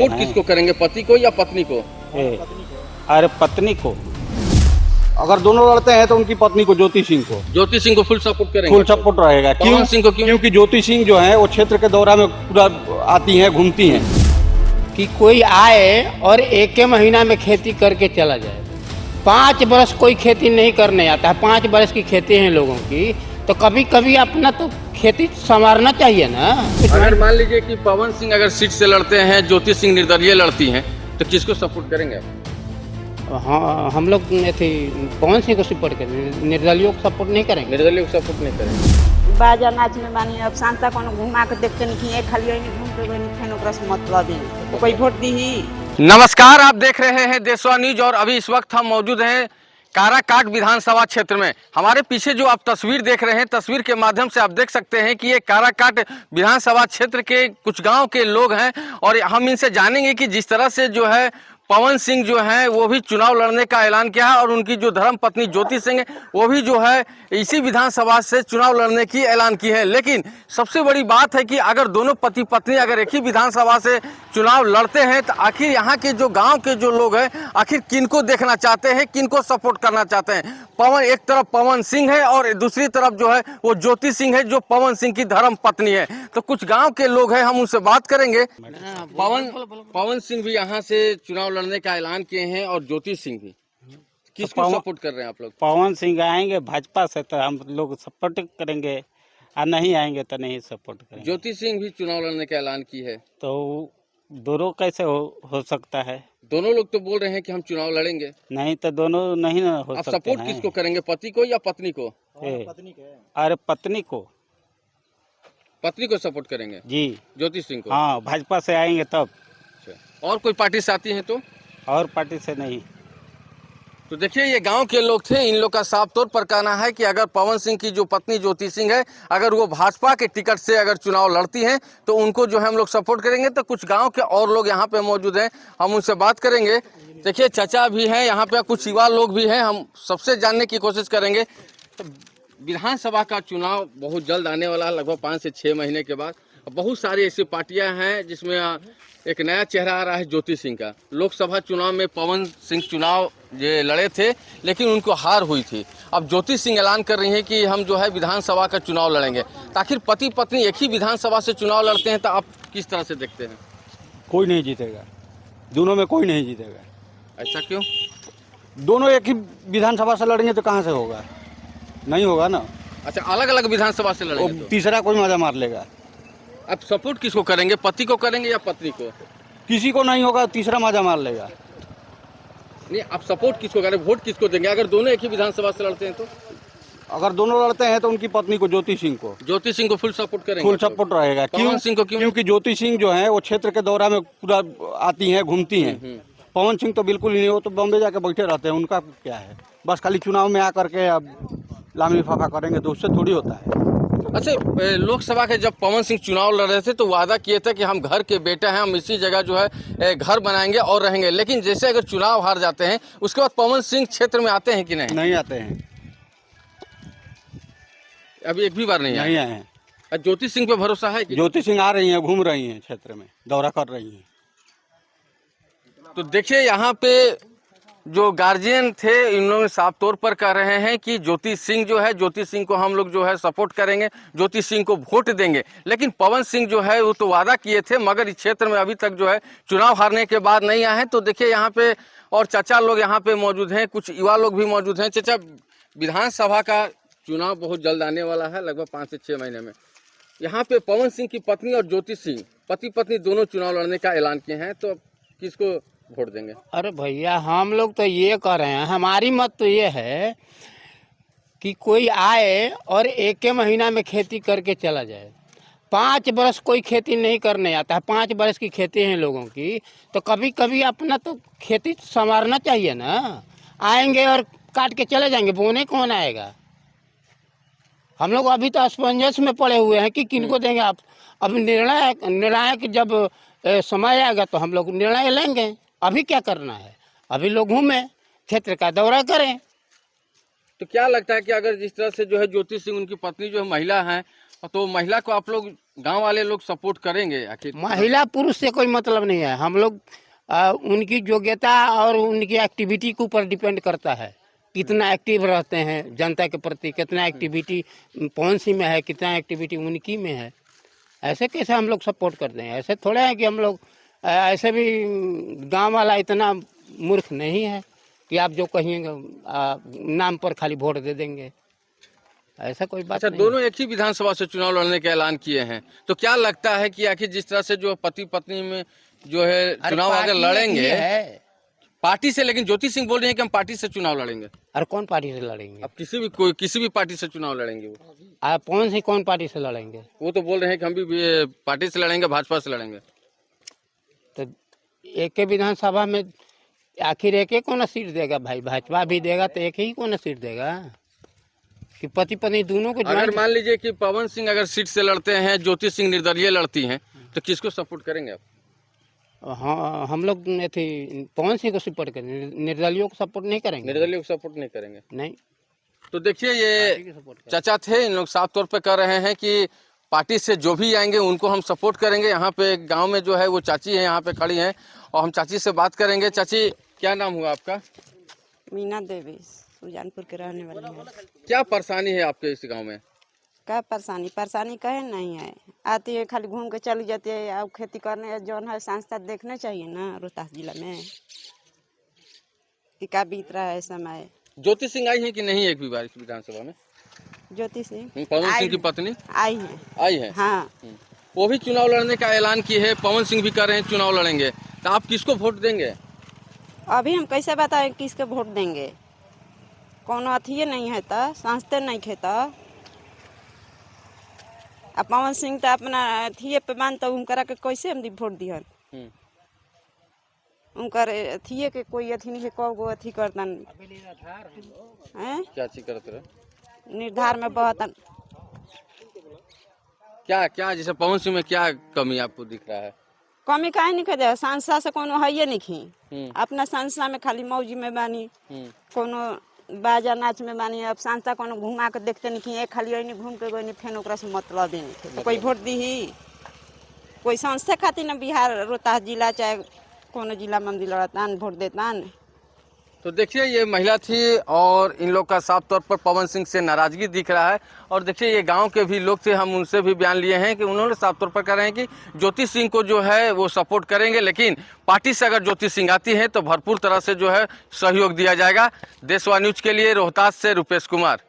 Support किसको करेंगे, पति को या पत्नी को? अरे पत्नी को। अगर दोनों लड़ते हैं तो उनकी पत्नी को, ज्योति सिंह को। ज्योति सिंह को फुल सपोर्ट करेंगे? फुल सपोर्ट रहेगा। पवन सिंह को क्यों? क्योंकि ज्योति सिंह जो है वो क्षेत्र के दौरा में पूरा आती हैं, घूमती हैं। कि कोई आए और एक के महीना में खेती करके चला जाए। 5 बरस कोई खेती नहीं करने आता है, 5 बरस की खेती है लोगों की, तो कभी कभी अपना तो खेती संवारना चाहिए ना। अगर मान लीजिए कि पवन सिंह अगर सीट से लड़ते हैं, ज्योति सिंह निर्दलीय लड़ती हैं, तो किसको सपोर्ट करेंगे आप? हाँ, हम लोग पवन सिंह को सपोर्ट करेंगे, निर्दलियों को सपोर्ट नहीं करेंगे। निर्दलीय को सपोर्ट नहीं करेंगे। बाजा नाच में बानी अब शांता को घुमा के देखते नहीं कि खाली घूम के फेन ओकरा से मतलब ही कोई वोट दी ही। नमस्कार, आप देख रहे हैं देशवा न्यूज और अभी इस वक्त हम मौजूद हैं काराकाट विधानसभा क्षेत्र में। हमारे पीछे जो आप तस्वीर देख रहे हैं, तस्वीर के माध्यम से आप देख सकते हैं कि ये काराकाट विधानसभा क्षेत्र के कुछ गांव के लोग हैं और हम इनसे जानेंगे कि जिस तरह से जो है पवन सिंह जो है वो भी चुनाव लड़ने का ऐलान किया है और उनकी जो धर्म पत्नी ज्योति सिंह है वो भी जो है इसी विधानसभा से चुनाव लड़ने की ऐलान की है। लेकिन सबसे बड़ी बात है कि अगर दोनों पति पत्नी अगर एक ही विधानसभा से चुनाव लड़ते हैं तो आखिर यहाँ के जो गांव के जो लोग हैं आखिर किनको देखना चाहते हैं, किनको सपोर्ट करना चाहते हैं। पवन, एक तरफ पवन सिंह है और दूसरी तरफ जो है वो ज्योति सिंह है जो पवन सिंह की धर्म पत्नी है। तो कुछ गाँव के लोग हैं, हम उनसे बात करेंगे। पवन सिंह भी यहाँ से चुनाव लड़ने का ऐलान किए हैं और ज्योति सिंह भी, किसको सपोर्ट कर रहे हैं आप लोग? पवन सिंह आएंगे भाजपा से तो हम लोग सपोर्ट करेंगे, और नहीं आएंगे तो नहीं सपोर्ट करेंगे। ज्योति सिंह भी चुनाव लड़ने का ऐलान की है, तो दोनों कैसे हो सकता है? दोनों लोग तो बोल रहे हैं कि हम चुनाव लड़ेंगे। नहीं तो दोनों नहीं ना हो आप सकते सपोर्ट हैं। किसको करेंगे, पति को या पत्नी को? अरे पत्नी को। पत्नी को सपोर्ट करेंगे जी, ज्योति सिंह को। हाँ, भाजपा से आएंगे तब। अच्छा, और कोई पार्टी से आती है तो? और पार्टी से नहीं। तो देखिए, ये गांव के लोग थे, इन लोग का साफ तौर पर कहना है कि अगर पवन सिंह की जो पत्नी ज्योति सिंह है अगर वो भाजपा के टिकट से अगर चुनाव लड़ती हैं तो उनको जो है हम लोग सपोर्ट करेंगे। तो कुछ गांव के और लोग यहाँ पे मौजूद हैं, हम उनसे बात करेंगे। देखिए, चाचा भी हैं यहाँ पे, कुछ युवा लोग भी हैं, हम सबसे जानने की कोशिश करेंगे। तो विधानसभा का चुनाव बहुत जल्द आने वाला है, लगभग 5 से 6 महीने के बाद। बहुत सारी ऐसी पार्टियां हैं जिसमें एक नया चेहरा आ रहा है ज्योति सिंह का। लोकसभा चुनाव में पवन सिंह चुनाव ये लड़े थे लेकिन उनको हार हुई थी। अब ज्योति सिंह ऐलान कर रही हैं कि हम जो है विधानसभा का चुनाव लड़ेंगे। तो आखिर पति पत्नी एक ही विधानसभा से चुनाव लड़ते हैं तो आप किस तरह से देखते हैं? कोई नहीं जीतेगा, दोनों में कोई नहीं जीतेगा। ऐसा क्यों? दोनों एक ही विधानसभा से लड़ेंगे तो कहाँ से होगा? नहीं होगा ना। अच्छा, अलग अलग विधानसभा से लड़ेंगे तो? तीसरा कोई मजा मार लेगा। आप सपोर्ट किसको करेंगे, पति को करेंगे या पत्नी को? किसी को नहीं होगा, तीसरा मजा मार लेगा। नहीं, आप सपोर्ट किसको करेंगे, वोट किसको देंगे अगर दोनों एक ही विधानसभा से लड़ते हैं तो? अगर दोनों लड़ते हैं तो उनकी पत्नी को, ज्योति सिंह को। ज्योति सिंह को फुल सपोर्ट करेंगे? फुल सपोर्ट रहेगा। पवन सिंह को क्यों? क्योंकि ज्योति सिंह जो है वो क्षेत्र के दौरा में पूरा आती हैं, घूमती हैं। पवन सिंह तो बिल्कुल ही नहीं, वो तो बॉम्बे जाके बैठे रहते हैं। उनका क्या है, बस खाली चुनाव में आकर के अब लाम लिफाफा करेंगे, तो उससे थोड़ी होता है। अच्छा, लोकसभा के जब पवन सिंह चुनाव लड़ रहे थे तो वादा किए थे कि हम घर के बेटे हैं, हम इसी जगह जो है घर बनाएंगे और रहेंगे। लेकिन जैसे अगर चुनाव हार जाते हैं उसके बाद पवन सिंह क्षेत्र में आते हैं कि नहीं? नहीं आते हैं, अभी एक भी बार नहीं नहीं आए हैं। ज्योति सिंह पे भरोसा है कि? ज्योति सिंह आ रही हैं, घूम रही हैं, क्षेत्र में दौरा कर रही हैं। तो देखिए, यहाँ पे जो गार्जियन थे इन लोग साफ तौर पर कह रहे हैं कि ज्योति सिंह जो है, ज्योति सिंह को हम लोग जो है सपोर्ट करेंगे, ज्योति सिंह को वोट देंगे। लेकिन पवन सिंह जो है वो तो वादा किए थे मगर इस क्षेत्र में अभी तक जो है चुनाव हारने के बाद नहीं आए हैं। तो देखिए, यहाँ पे और चाचा लोग यहाँ पे मौजूद हैं, कुछ युवा लोग भी मौजूद हैं। चाचा, विधानसभा का चुनाव बहुत जल्द आने वाला है, लगभग 5 से 6 महीने में। यहाँ पे पवन सिंह की पत्नी और ज्योति सिंह पति पत्नी दोनों चुनाव लड़ने का ऐलान किए हैं, तो किसको वोट देंगे? अरे भैया, हम लोग तो ये कर रहे हैं, हमारी मत तो ये है कि कोई आए और एक के महीना में खेती करके चला जाए। 5 बरस कोई खेती नहीं करने आता है, 5 बरस की खेती है लोगों की, तो कभी कभी अपना तो खेती संवारना चाहिए ना। आएंगे और काट के चले जाएंगे, बोने कौन आएगा? हम लोग अभी तो असमंजस में पड़े हुए हैं कि किनको देंगे। आप अब निर्णायक जब समय आएगा तो हम लोग निर्णय लेंगे। अभी क्या करना है? अभी लोग घूमें, क्षेत्र का दौरा करें। तो क्या लगता है कि अगर जिस तरह से जो है ज्योति सिंह उनकी पत्नी जो है महिला हैं, तो महिला को आप लोग गांव वाले लोग सपोर्ट करेंगे आखिर? महिला पुरुष से कोई मतलब नहीं है। हम लोग उनकी योग्यता और उनकी एक्टिविटी के ऊपर डिपेंड करता है, कितना एक्टिव रहते हैं जनता के प्रति, कितना एक्टिविटी कौन सी में है, कितना एक्टिविटी उनकी में है। ऐसे कैसे हम लोग सपोर्ट करते हैं? ऐसे थोड़े है कि हम लोग ऐसे भी गांव वाला इतना मूर्ख नहीं है कि आप जो कहिएगा नाम पर खाली वोट दे देंगे, ऐसा कोई बात अच्छा, नहीं। दोनों एक ही विधानसभा से चुनाव लड़ने का ऐलान किए हैं, तो क्या लगता है कि आखिर जिस तरह से जो पति पत्नी में जो है अरे चुनाव अगर पार्टी लड़ेंगे एक ही है। पार्टी से, लेकिन ज्योति सिंह बोल रहे हैं कि हम पार्टी से चुनाव लड़ेंगे। अरे कौन पार्टी से लड़ेंगे? अब किसी भी पार्टी से चुनाव लड़ेंगे वो? आप कौन पार्टी से लड़ेंगे? वो तो बोल रहे हैं कि हम भी पार्टी से लड़ेंगे, भाजपा से लड़ेंगे। तो एक के विधानसभा में आखिर एक ही कौन सीट देगा भाई? भाजपा भी देगा तो एक ही कौन सीट देगा कि पति पत्नी दोनों को अगर मान लीजिए कि पवन सिंह अगर सीट से लड़ते हैं, ज्योति सिंह निर्दलीय लड़ती हैं, तो किसको सपोर्ट करेंगे आप? हाँ, हम लोग थी पवन सिंह को सपोर्ट करेंगे, निर्दलियों को सपोर्ट नहीं करेंगे। निर्दलीय को सपोर्ट नहीं करेंगे? नहीं, तो देखिए, ये सपोर्ट चाचा थे, इन लोग साफ तौर पे कह रहे हैं कि पार्टी से जो भी आएंगे उनको हम सपोर्ट करेंगे। यहाँ पे गांव में जो है वो चाची है, यहाँ पे खड़ी हैं और हम चाची से बात करेंगे। चाची, क्या नाम हुआ आपका? मीना देवी, सुजानपुर के रहने वाली है। क्या परेशानी है आपके इस गांव में? क्या परेशानी कहे नहीं है, आती है खाली घूम के चली जाती है। अब खेती करने जौन है संस्था देखना चाहिए ना रोहतास जिला में कि क्या बीत रहा है समय। ज्योति सिंह आई है कि नहीं एक भी बार इस विधानसभा में? ज्योति सिंह पवन सिंह की पत्नी आई है। आई है? हाँ, वो भी चुनाव लड़ने का ऐलान किए है, पवन सिंह भी कर रहे हैं चुनाव लड़ेंगे, तो आप किसको वोट देंगे? अभी हम कैसे बताएं किसके वोट देंगे? कोनो अथिये नहीं है तो संस्थे नहीं खे तो। अब पवन सिंह तो अपना अथिये पे मानता, उनकरा के कैसे हम वोट दिहन? उनकर अथिये के कोई अथी नहीं है, कब अथी करतन हैं? क्या चीज करते रहे? निर्धार में बहुत क्या क्या जैसे पवन सिंह में क्या कमी आपको दिख रहा है? कमी काहे नहीं करे? संस्था से कोनो है नहीं खी, अपना संस्था में खाली मौजी में बानी, कोनो बाजा नाच में बानी। अब संस्था कोनो घुमा के देखते नहीं खी, खाली नहीं घूम के गई फेन ओकरा से मतलब ही नहीं। तो कोई वोट दी ही कोई संस्था खातिर ना बिहार रोहतास जिला चाहे कोनो जिला में लड़तान वोट देतान। तो देखिए, ये महिला थी और इन लोग का साफ तौर पर पवन सिंह से नाराजगी दिख रहा है। और देखिए, ये गांव के भी लोग थे, हम उनसे भी बयान लिए हैं कि उन्होंने साफ तौर पर कह रहे हैं कि ज्योति सिंह को जो है वो सपोर्ट करेंगे, लेकिन पार्टी से अगर ज्योति सिंह आती है तो भरपूर तरह से जो है सहयोग दिया जाएगा। देशवा न्यूज के लिए रोहतास से रुपेश कुमार।